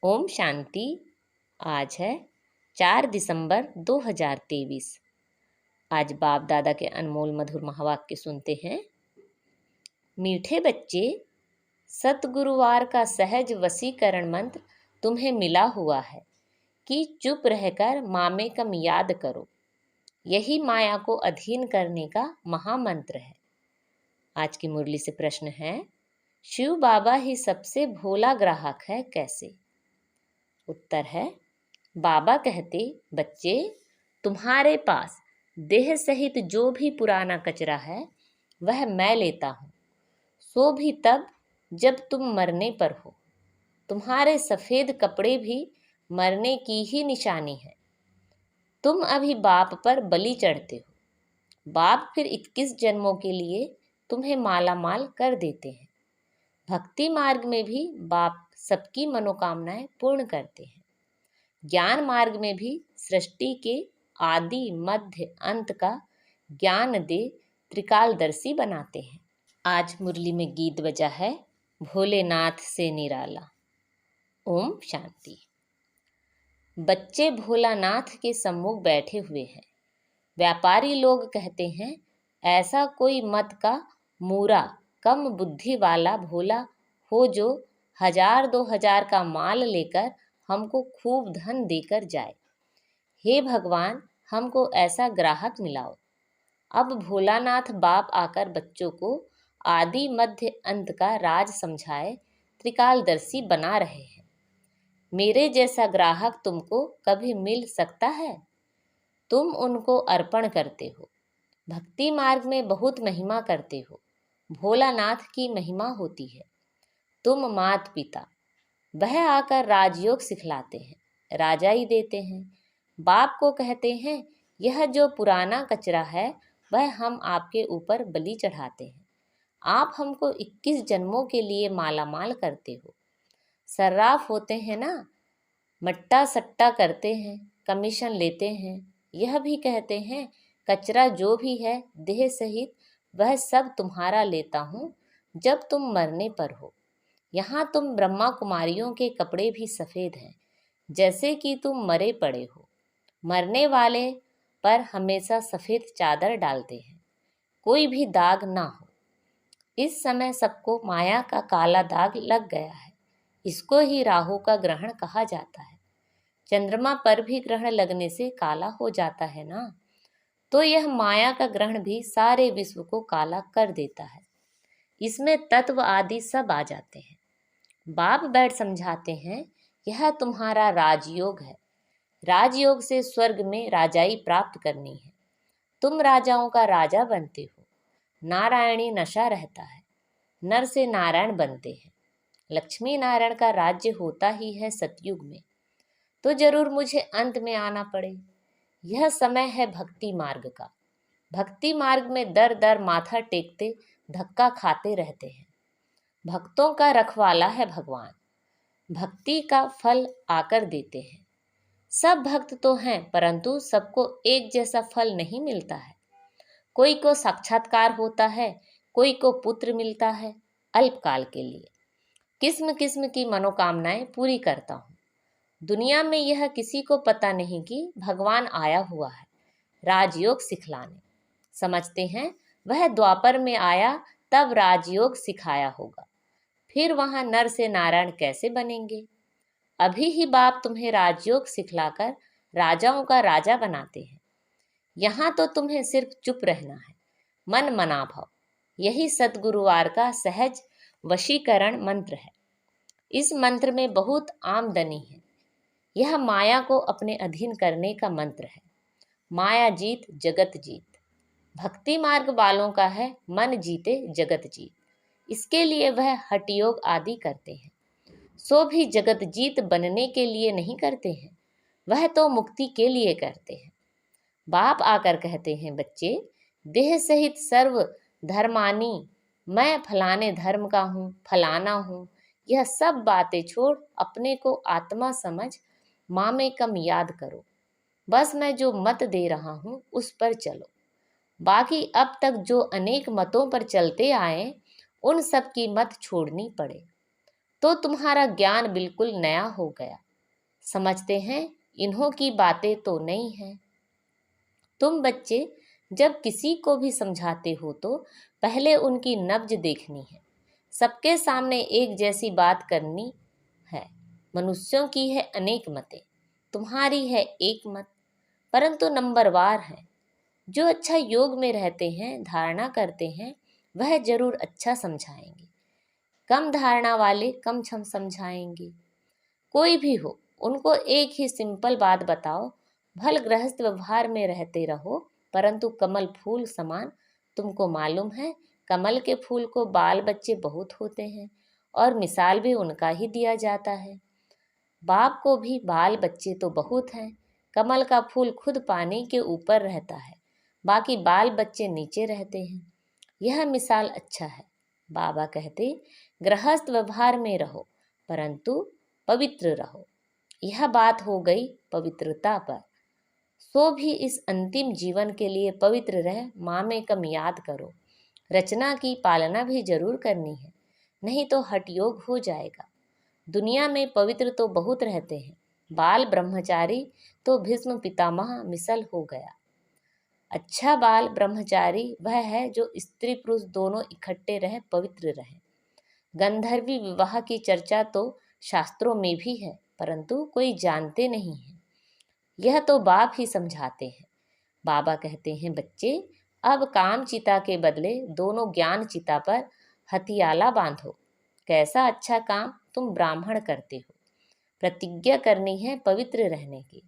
ओम शांति। आज है 4 दिसंबर 2023। आज बाप दादा के अनमोल मधुर महावाक्य सुनते हैं। मीठे बच्चे, सतगुरुवार का सहज वशीकरण मंत्र तुम्हें मिला हुआ है कि चुप रहकर मामेकम याद करो। यही माया को अधीन करने का महामंत्र है। आज की मुरली से प्रश्न है, शिव बाबा ही सबसे भोला ग्राहक है, कैसे? उत्तर है, बाबा कहते, बच्चे, तुम्हारे पास देह सहित जो भी पुराना कचरा है वह मैं लेता हूँ, सो भी तब जब तुम मरने पर हो। तुम्हारे सफ़ेद कपड़े भी मरने की ही निशानी है। तुम अभी बाप पर बलि चढ़ते हो। बाप फिर 21 जन्मों के लिए तुम्हें माला माल कर देते हैं। भक्ति मार्ग में भी बाप सबकी मनोकामनाएं पूर्ण करते हैं। ज्ञान मार्ग में भी सृष्टि के आदि मध्य अंत का ज्ञान दे त्रिकालदर्शी बनाते हैं। आज मुरली में गीत बजा है, भोलेनाथ से निराला। ओम शांति। बच्चे भोलानाथ के सम्मुख बैठे हुए हैं। व्यापारी लोग कहते हैं, ऐसा कोई मत का मूरा कम बुद्धि वाला भोला हो जो 1000-2000 का माल लेकर हमको खूब धन देकर जाए। हे भगवान, हमको ऐसा ग्राहक मिलाओ। अब भोलानाथ बाप आकर बच्चों को आदि मध्य अंत का राज समझाए त्रिकालदर्शी बना रहे हैं। मेरे जैसा ग्राहक तुमको कभी मिल सकता है? तुम उनको अर्पण करते हो। भक्ति मार्ग में बहुत महिमा करते हो। भोलानाथ की महिमा होती है। तुम मात पिता, वह आकर राजयोग सिखलाते हैं, राजाई देते हैं। बाप को कहते हैं, यह जो पुराना कचरा है वह हम आपके ऊपर बलि चढ़ाते हैं। आप हमको 21 जन्मों के लिए माला माल करते हो। सर्राफ होते हैं ना, मट्टा सट्टा करते हैं, कमीशन लेते हैं। यह भी कहते हैं, कचरा जो भी है देह सहित वह सब तुम्हारा लेता हूँ जब तुम मरने पर हो। यहाँ तुम ब्रह्मा कुमारियों के कपड़े भी सफ़ेद हैं, जैसे कि तुम मरे पड़े हो। मरने वाले पर हमेशा सफ़ेद चादर डालते हैं, कोई भी दाग ना हो। इस समय सबको माया का काला दाग लग गया है। इसको ही राहु का ग्रहण कहा जाता है। चंद्रमा पर भी ग्रहण लगने से काला हो जाता है ना, तो यह माया का ग्रहण भी सारे विश्व को काला कर देता है। इसमें तत्व आदि सब आ जाते हैं। बाप बैठ समझाते हैं, यह तुम्हारा राजयोग है। राजयोग से स्वर्ग में राजाई प्राप्त करनी है। तुम राजाओं का राजा बनते हो। नारायणी नशा रहता है। नर से नारायण बनते हैं। लक्ष्मी नारायण का राज्य होता ही है सतयुग में, तो जरूर मुझे अंत में आना पड़े। यह समय है भक्ति मार्ग का। भक्ति मार्ग में दर दर माथा टेकते धक्का खाते रहते हैं। भक्तों का रखवाला है भगवान। भक्ति का फल आकर देते हैं। सब भक्त तो हैं, परंतु सबको एक जैसा फल नहीं मिलता है। कोई को साक्षात्कार होता है, कोई को पुत्र मिलता है अल्पकाल के लिए। किस्म किस्म की मनोकामनाएं पूरी करता हूँ। दुनिया में यह किसी को पता नहीं कि भगवान आया हुआ है राजयोग सिखलाने। समझते हैं वह द्वापर में आया तब राजयोग सिखाया होगा, फिर वहां नर से नारायण कैसे बनेंगे? अभी ही बाप तुम्हें राजयोग सिखलाकर राजाओं का राजा बनाते हैं। यहाँ तो तुम्हें सिर्फ चुप रहना है, मन मना भाव। यही सतगुरुवार का सहज वशीकरण मंत्र है। इस मंत्र में बहुत आमदनी है। यह माया को अपने अधीन करने का मंत्र है। माया जीत जगत जीत। भक्ति मार्ग वालों का है मन जीते जगत जीत। इसके लिए वह हठ योग आदि करते हैं, सो भी जगत जीत बनने के लिए नहीं करते हैं, वह तो मुक्ति के लिए करते हैं। बाप आकर कहते हैं, बच्चे, देह सहित सर्व धर्मानी, मैं फलाने धर्म का हूँ, फलाना हूँ, यह सब बातें छोड़ अपने को आत्मा समझ मामेकम याद करो। बस मैं जो मत दे रहा हूँ उस पर चलो। बाकी अब तक जो अनेक मतों पर चलते आए, उन सब की मत छोड़नी पड़े। तो तुम्हारा ज्ञान बिल्कुल नया हो गया। समझते हैं इन्हों की बातें तो नहीं हैं। तुम बच्चे जब किसी को भी समझाते हो तो पहले उनकी नब्ज देखनी है। सबके सामने एक जैसी बात करनी है। मनुष्यों की है अनेक मतें, तुम्हारी है एक मत, परंतु नंबरवार है। जो अच्छा योग में रहते हैं, धारणा करते हैं, वह जरूर अच्छा समझाएंगे। कम धारणा वाले कम छम समझाएंगे। कोई भी हो, उनको एक ही सिंपल बात बताओ। भल गृहस्थ व्यवहार में रहते रहो, परंतु कमल फूल समान। तुमको मालूम है कमल के फूल को बाल बच्चे बहुत होते हैं, और मिसाल भी उनका ही दिया जाता है। बाप को भी बाल बच्चे तो बहुत हैं। कमल का फूल खुद पानी के ऊपर रहता है, बाकी बाल बच्चे नीचे रहते हैं। यह मिसाल अच्छा है। बाबा कहते गृहस्थ व्यवहार में रहो, परंतु पवित्र रहो। यह बात हो गई पवित्रता पर। सो भी इस अंतिम जीवन के लिए पवित्र रह माँ में कम याद करो। रचना की पालना भी जरूर करनी है, नहीं तो हठयोग हो जाएगा। दुनिया में पवित्र तो बहुत रहते हैं, बाल ब्रह्मचारी तो भीष्म पितामह मिसल हो गया। अच्छा बाल ब्रह्मचारी वह है जो स्त्री पुरुष दोनों इकट्ठे रहे, पवित्र रहे। गंधर्वी विवाह की चर्चा तो शास्त्रों में भी है, परंतु कोई जानते नहीं है। यह तो बाप ही समझाते हैं। बाबा कहते हैं बच्चे, अब काम चिता के बदले दोनों ज्ञान चिता पर हथियाला बांधो। कैसा अच्छा काम तुम ब्राह्मण करते हो। प्रतिज्ञा करनी है पवित्र रहने की।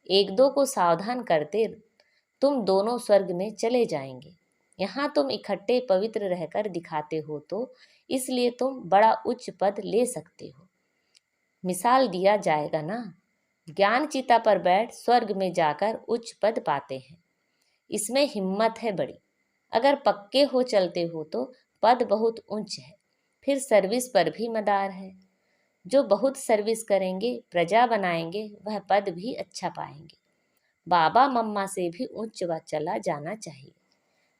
एक दो को सावधान करते तुम दोनों स्वर्ग में चले जाएंगे। यहाँ तुम इकट्ठे पवित्र रहकर दिखाते हो, तो इसलिए तुम बड़ा उच्च पद ले सकते हो। मिसाल दिया जाएगा ना। ज्ञान चिता पर बैठ स्वर्ग में जाकर उच्च पद पाते हैं। इसमें हिम्मत है बड़ी। अगर पक्के हो चलते हो तो पद बहुत ऊंच है। फिर सर्विस पर भी मदार है। जो बहुत सर्विस करेंगे, प्रजा बनाएंगे, वह पद भी अच्छा पाएंगे। बाबा मम्मा से भी उच्च व चला जाना चाहिए।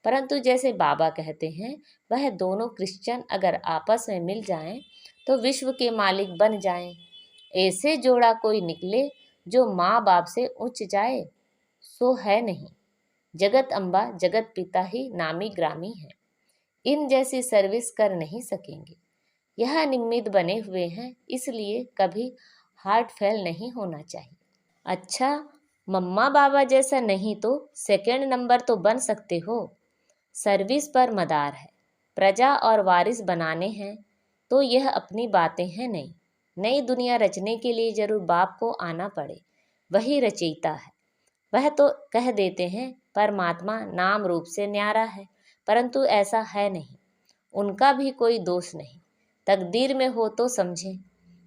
परंतु जैसे बाबा कहते हैं, वह दोनों क्रिश्चियन अगर आपस में मिल जाएं तो विश्व के मालिक बन जाएं। ऐसे जोड़ा कोई निकले जो माँ बाप से उच्च जाए, सो है नहीं। जगत अम्बा जगत पिता ही नामी ग्रामी है। इन जैसी सर्विस कर नहीं सकेंगे। यह निमित्त बने हुए हैं, इसलिए कभी हार्ट फेल नहीं होना चाहिए। अच्छा, मम्मा बाबा जैसा नहीं तो सेकंड नंबर तो बन सकते हो। सर्विस पर मदार है, प्रजा और वारिस बनाने हैं, तो यह अपनी बातें हैं नहीं। नई दुनिया रचने के लिए जरूर बाप को आना पड़े, वही रचयिता है। वह तो कह देते हैं परमात्मा नाम रूप से न्यारा है, परंतु ऐसा है नहीं। उनका भी कोई दोष नहीं। तकदीर में हो तो समझें।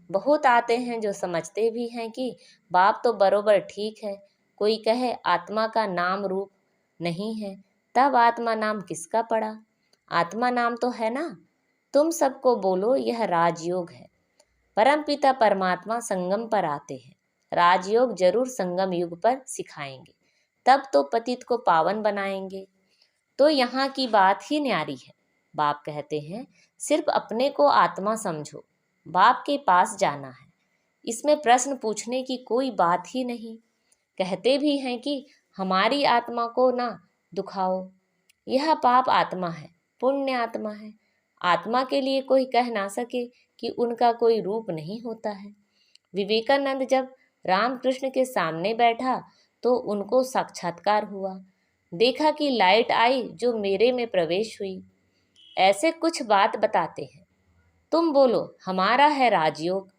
बहुत आते हैं जो समझते भी हैं कि बाप तो बरोबर ठीक है। कोई कहे आत्मा का नाम रूप नहीं है, तब आत्मा नाम किसका पड़ा। आत्मा नाम तो है ना। तुम सबको बोलो यह राजयोग है। परमपिता परमात्मा संगम पर आते हैं। राजयोग जरूर संगम युग पर सिखाएंगे, तब तो पतित को पावन बनाएंगे। तो यहाँ की बात ही न्यारी है। बाप कहते हैं सिर्फ अपने को आत्मा समझो, बाप के पास जाना है। इसमें प्रश्न पूछने की कोई बात ही नहीं। कहते भी हैं कि हमारी आत्मा को ना दुखाओ। यह पाप आत्मा है, पुण्य आत्मा है। आत्मा के लिए कोई कह ना सके कि उनका कोई रूप नहीं होता है। विवेकानंद जब रामकृष्ण के सामने बैठा तो उनको साक्षात्कार हुआ। देखा कि लाइट आई जो मेरे में प्रवेश हुई। ऐसे कुछ बात बताते हैं। तुम बोलो हमारा है राजयोग।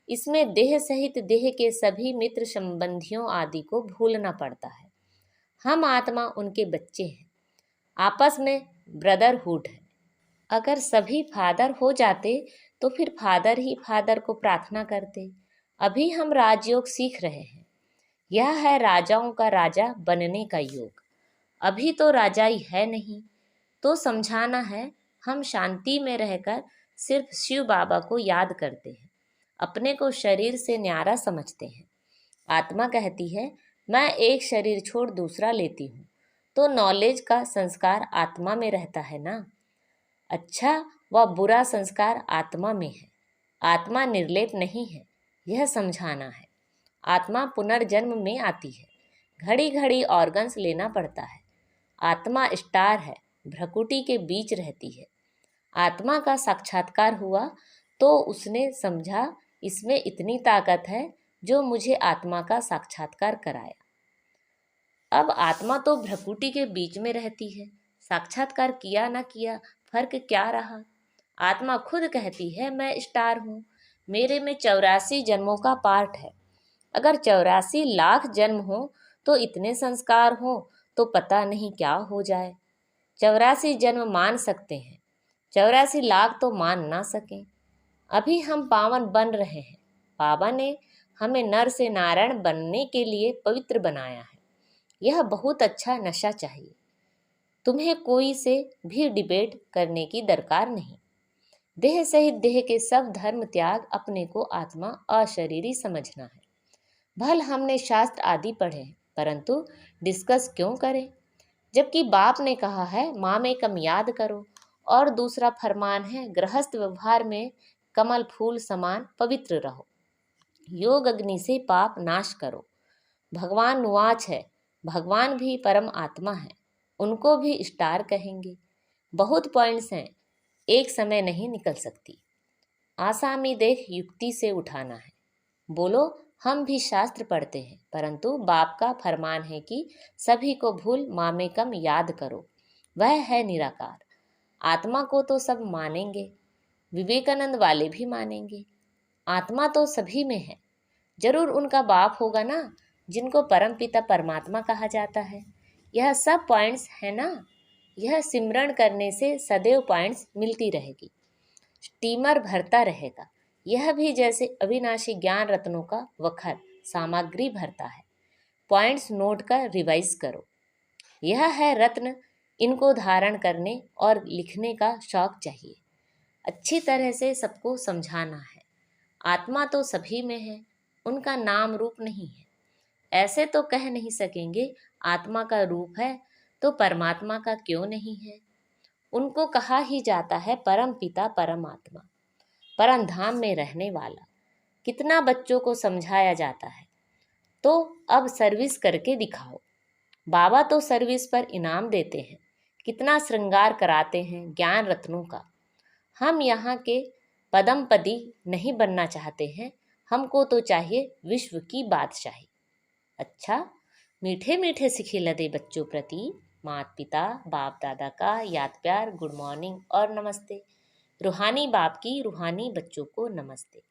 इसमें देह सहित देह के सभी मित्र संबंधियों आदि को भूलना पड़ता है। हम आत्मा उनके बच्चे हैं, आपस में ब्रदरहुड है। अगर सभी फादर हो जाते तो फिर फादर ही फादर को प्रार्थना करते। अभी हम राजयोग सीख रहे हैं। यह है राजाओं का राजा बनने का योग। अभी तो राजाई है नहीं, तो समझाना है। हम शांति में रहकर सिर्फ शिव बाबा को याद करते हैं, अपने को शरीर से न्यारा समझते हैं। आत्मा कहती है मैं एक शरीर छोड़ दूसरा लेती हूँ, तो नॉलेज का संस्कार आत्मा में रहता है ना। अच्छा व बुरा संस्कार आत्मा में है। आत्मा निर्लेप नहीं है, यह समझाना है। आत्मा पुनर्जन्म में आती है, घड़ी घड़ी ऑर्गन्स लेना पड़ता है। आत्मा स्टार है, भ्रकुटी के बीच रहती है। आत्मा का साक्षात्कार हुआ तो उसने समझा इसमें इतनी ताकत है जो मुझे आत्मा का साक्षात्कार कराया। अब आत्मा तो भ्रकुटी के बीच में रहती है, साक्षात्कार किया ना किया फर्क क्या रहा। आत्मा खुद कहती है मैं स्टार हूँ, मेरे में 84 जन्मों का पार्ट है। अगर 84 लाख जन्म हो तो इतने संस्कार हो तो पता नहीं क्या हो जाए। 84 जन्म मान सकते हैं, 84 लाख तो मान ना सकें। अभी हम पावन बन रहे हैं। बाबा ने हमें नर से नारायण बनने के लिए पवित्र बनाया है। यह बहुत अच्छा नशा चाहिए। तुम्हें कोई से भी डिबेट करने की दरकार नहीं। देह सहित देह के सब धर्म त्याग अपने को आत्मा अशरीरी समझना है। भल हमने शास्त्र आदि पढ़े हैं, परंतु डिस्कस क्यों करें, जबकि बाप ने कहा है माँ में कम याद करो, और दूसरा फरमान है गृहस्थ व्यवहार में कमल फूल समान पवित्र रहो, योग अग्नि से पाप नाश करो। भगवान नुआच है, भगवान भी परम आत्मा है, उनको भी स्टार कहेंगे। बहुत पॉइंट्स हैं, एक समय नहीं निकल सकती। आसामी देख युक्ति से उठाना है। बोलो हम भी शास्त्र पढ़ते हैं, परंतु बाप का फरमान है कि सभी को भूल मामे कम याद करो, वह है निराकार। आत्मा को तो सब मानेंगे, विवेकानंद वाले भी मानेंगे। आत्मा तो सभी में है, जरूर उनका बाप होगा ना, जिनको परम पिता परमात्मा कहा जाता है। यह सब पॉइंट्स है ना, यह सिमरण करने से सदैव पॉइंट्स मिलती रहेगी, स्टीमर भरता रहेगा। यह भी जैसे अविनाशी ज्ञान रत्नों का वखर सामग्री भरता है। पॉइंट्स नोट कर रिवाइज करो। यह है रत्न, इनको धारण करने और लिखने का शौक चाहिए। अच्छी तरह से सबको समझाना है। आत्मा तो सभी में है, उनका नाम रूप नहीं है। ऐसे तो कह नहीं सकेंगे आत्मा का रूप है तो परमात्मा का क्यों नहीं है। उनको कहा ही जाता है परम पिता परमात्मा, परम धाम में रहने वाला। कितना बच्चों को समझाया जाता है, तो अब सर्विस करके दिखाओ। बाबा तो सर्विस पर इनाम देते हैं, कितना श्रृंगार कराते हैं ज्ञान रत्नों का। हम यहाँ के पदम पदी नहीं बनना चाहते हैं, हमको तो चाहिए विश्व की बादशाही। अच्छा, मीठे मीठे सिखिलदे बच्चों प्रति माता पिता बाप दादा का याद प्यार, गुड मॉर्निंग और नमस्ते। रूहानी बाप की रूहानी बच्चों को नमस्ते।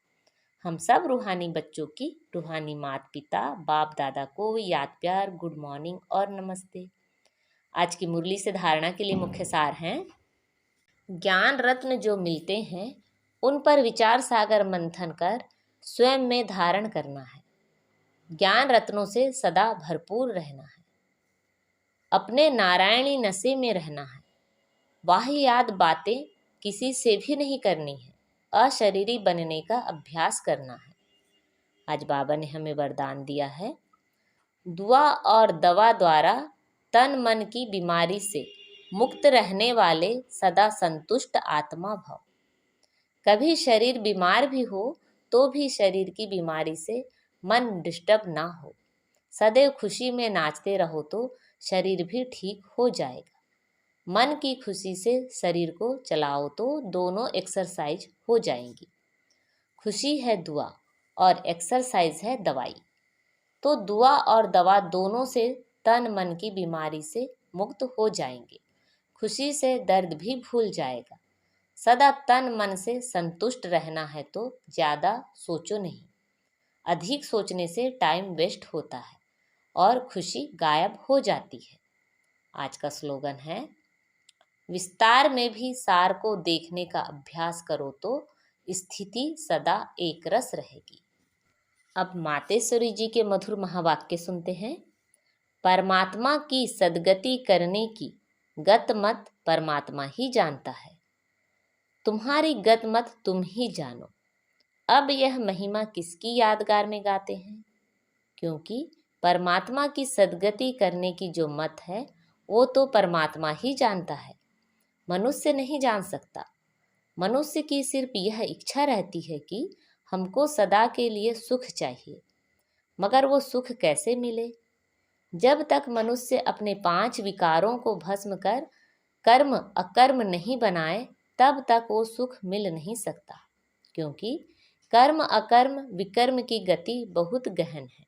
हम सब रूहानी बच्चों की रूहानी माता पिता बाप दादा को याद प्यार, गुड मॉर्निंग और नमस्ते। आज की मुरली से धारणा के लिए मुख्य सार हैं, ज्ञान रत्न जो मिलते हैं उन पर विचार सागर मंथन कर स्वयं में धारण करना है। ज्ञान रत्नों से सदा भरपूर रहना है, अपने नारायणी नशे में रहना है। वाहियात बातें किसी से भी नहीं करनी है, अशरीरी बनने का अभ्यास करना है। आज बाबा ने हमें वरदान दिया है, दुआ और दवा द्वारा तन मन की बीमारी से मुक्त रहने वाले सदा संतुष्ट आत्मा भव। कभी शरीर बीमार भी हो तो भी शरीर की बीमारी से मन डिस्टर्ब ना हो। सदैव खुशी में नाचते रहो तो शरीर भी ठीक हो जाएगा। मन की खुशी से शरीर को चलाओ तो दोनों एक्सरसाइज हो जाएंगी। खुशी है दुआ और एक्सरसाइज है दवाई। तो दुआ और दवा दोनों से तन मन की बीमारी से मुक्त हो जाएंगे। खुशी से दर्द भी भूल जाएगा। सदा तन मन से संतुष्ट रहना है तो ज़्यादा सोचो नहीं। अधिक सोचने से टाइम वेस्ट होता है और खुशी गायब हो जाती है। आज का स्लोगन है, विस्तार में भी सार को देखने का अभ्यास करो तो स्थिति सदा एक रस रहेगी। अब मातेश्वरी जी के मधुर महावाक्य सुनते हैं। परमात्मा की सद्गति करने की गत मत परमात्मा ही जानता है, तुम्हारी गत मत तुम ही जानो। अब यह महिमा किसकी यादगार में गाते हैं, क्योंकि परमात्मा की सद्गति करने की जो मत है वो तो परमात्मा ही जानता है, मनुष्य नहीं जान सकता। मनुष्य की सिर्फ यह इच्छा रहती है कि हमको सदा के लिए सुख चाहिए, मगर वो सुख कैसे मिले? जब तक मनुष्य अपने 5 विकारों को भस्म कर कर्म अकर्म नहीं बनाए, तब तक वो सुख मिल नहीं सकता, क्योंकि कर्म अकर्म विकर्म की गति बहुत गहन है,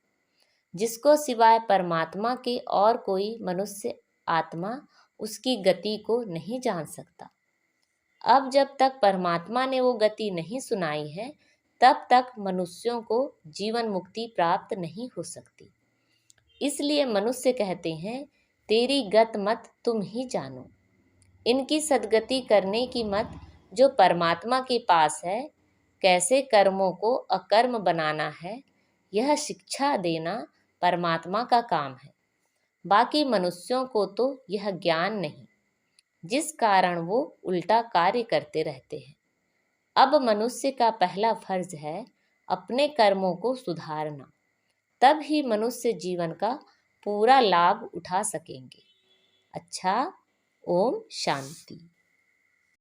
जिसको सिवाय परमात्मा के और कोई मनुष्य आत्मा उसकी गति को नहीं जान सकता। अब जब तक परमात्मा ने वो गति नहीं सुनाई है, तब तक मनुष्यों को जीवन मुक्ति प्राप्त नहीं हो सकती। इसलिए मनुष्य कहते हैं, तेरी गत मत तुम ही जानो। इनकी सद्गति करने की मत जो परमात्मा के पास है, कैसे कर्मों को अकर्म बनाना है, यह शिक्षा देना परमात्मा का काम है। बाकी मनुष्यों को तो यह ज्ञान नहीं, जिस कारण वो उल्टा कार्य करते रहते हैं। अब मनुष्य का पहला फर्ज है अपने कर्मों को सुधारना, तब ही मनुष्य जीवन का पूरा लाभ उठा सकेंगे। अच्छा, ओम शांति।